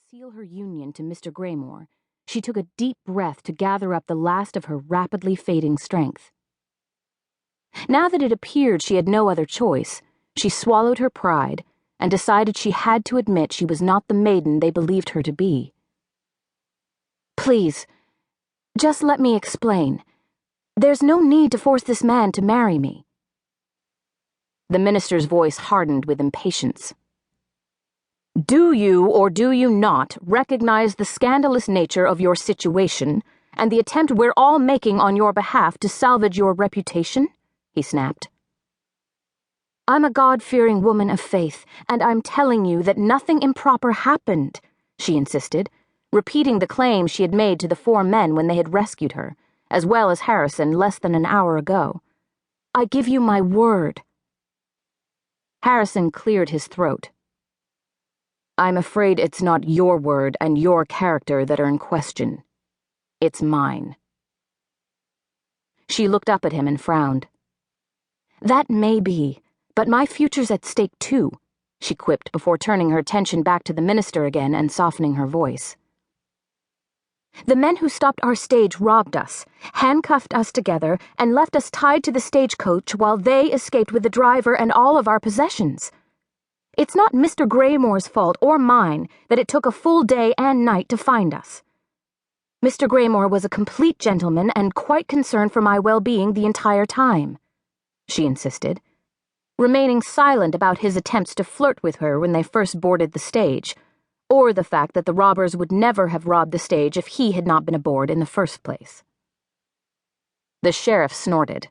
conceal her union to Mr. Graymoor, she took a deep breath to gather up the last of her rapidly fading strength. Now that it appeared she had no other choice, she swallowed her pride and decided she had to admit she was not the maiden they believed her to be. "Please, just let me explain. There's no need to force this man to marry me." The minister's voice hardened with impatience. "Do you or do you not recognize the scandalous nature of your situation and the attempt we're all making on your behalf to salvage your reputation?" he snapped. "I'm a God-fearing woman of faith, and I'm telling you that nothing improper happened," she insisted, repeating the claim she had made to the 4 men when they had rescued her, as well as Harrison less than an hour ago. "I give you my word." Harrison cleared his throat. "I'm afraid it's not your word and your character that are in question. It's mine." She looked up at him and frowned. "That may be, but my future's at stake too," she quipped before turning her attention back to the minister again and softening her voice. "The men who stopped our stage robbed us, handcuffed us together, and left us tied to the stagecoach while they escaped with the driver and all of our possessions. It's not Mr. Graymoor's fault or mine that it took a full day and night to find us. Mr. Graymoor was a complete gentleman and quite concerned for my well-being the entire time," she insisted, remaining silent about his attempts to flirt with her when they first boarded the stage, or the fact that the robbers would never have robbed the stage if he had not been aboard in the first place. The sheriff snorted.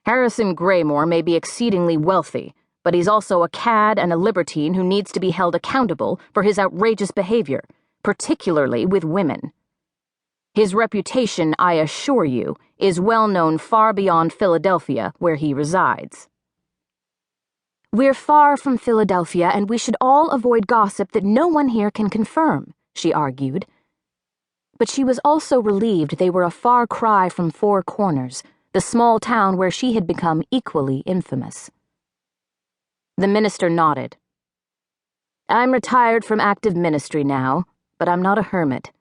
"Harrison Graymoor may be exceedingly wealthy, but he's also a cad and a libertine who needs to be held accountable for his outrageous behavior, particularly with women. His reputation, I assure you, is well known far beyond Philadelphia, where he resides." "We're far from Philadelphia, and we should all avoid gossip that no one here can confirm," she argued. But she was also relieved they were a far cry from Four Corners, the small town where she had become equally infamous. The minister nodded. "I'm retired from active ministry now, but I'm not a hermit.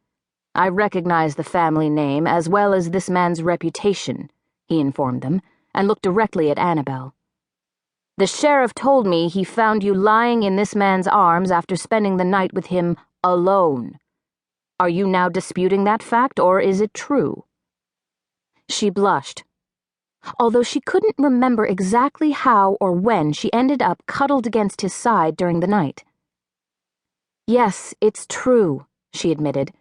I recognize the family name as well as this man's reputation," he informed them, and looked directly at Annabelle. "The sheriff told me he found you lying in this man's arms after spending the night with him alone. Are you now disputing that fact, or is it true?" She blushed, although she couldn't remember exactly how or when she ended up cuddled against his side during the night. "Yes, it's true," she admitted,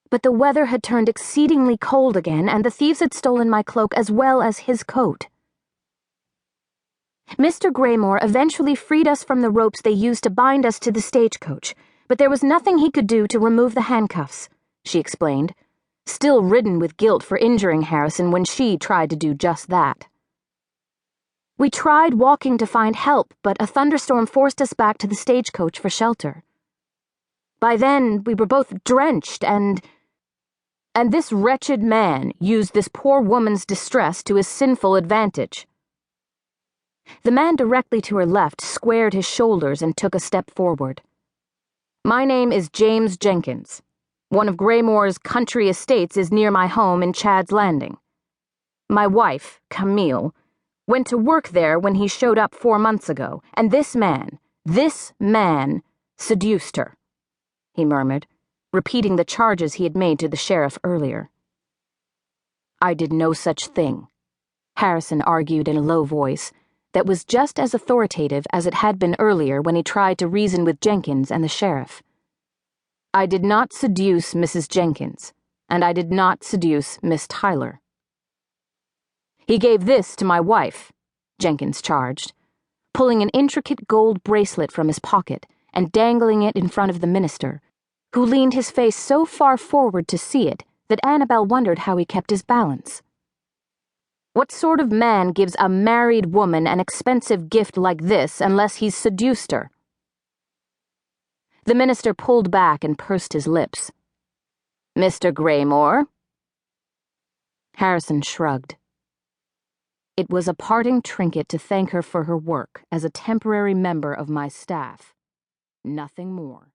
"but the weather had turned exceedingly cold again, and the thieves had stolen my cloak as well as his coat. Mr. Graymoor eventually freed us from the ropes they used to bind us to the stagecoach, but there was nothing he could do to remove the handcuffs," she explained, still ridden with guilt for injuring Harrison when she tried to do just that. "We tried walking to find help, but a thunderstorm forced us back to the stagecoach for shelter. By then, we were both drenched and this wretched man used this poor woman's distress to his sinful advantage." The man directly to her left squared his shoulders and took a step forward. "My name is James Jenkins. One of Graymoor's country estates is near my home in Chad's Landing. My wife, Camille, went to work there when he showed up 4 months ago, and this man, seduced her," he murmured, repeating the charges he had made to the sheriff earlier. "I did no such thing," Harrison argued in a low voice that was just as authoritative as it had been earlier when he tried to reason with Jenkins and the sheriff. "I did not seduce Mrs. Jenkins, and I did not seduce Miss Tyler." "He gave this to my wife," Jenkins charged, pulling an intricate gold bracelet from his pocket and dangling it in front of the minister, who leaned his face so far forward to see it that Annabelle wondered how he kept his balance. "What sort of man gives a married woman an expensive gift like this unless he's seduced her?" The minister pulled back and pursed his lips. "Mr. Graymoor?" Harrison shrugged. "It was a parting trinket to thank her for her work as a temporary member of my staff. Nothing more."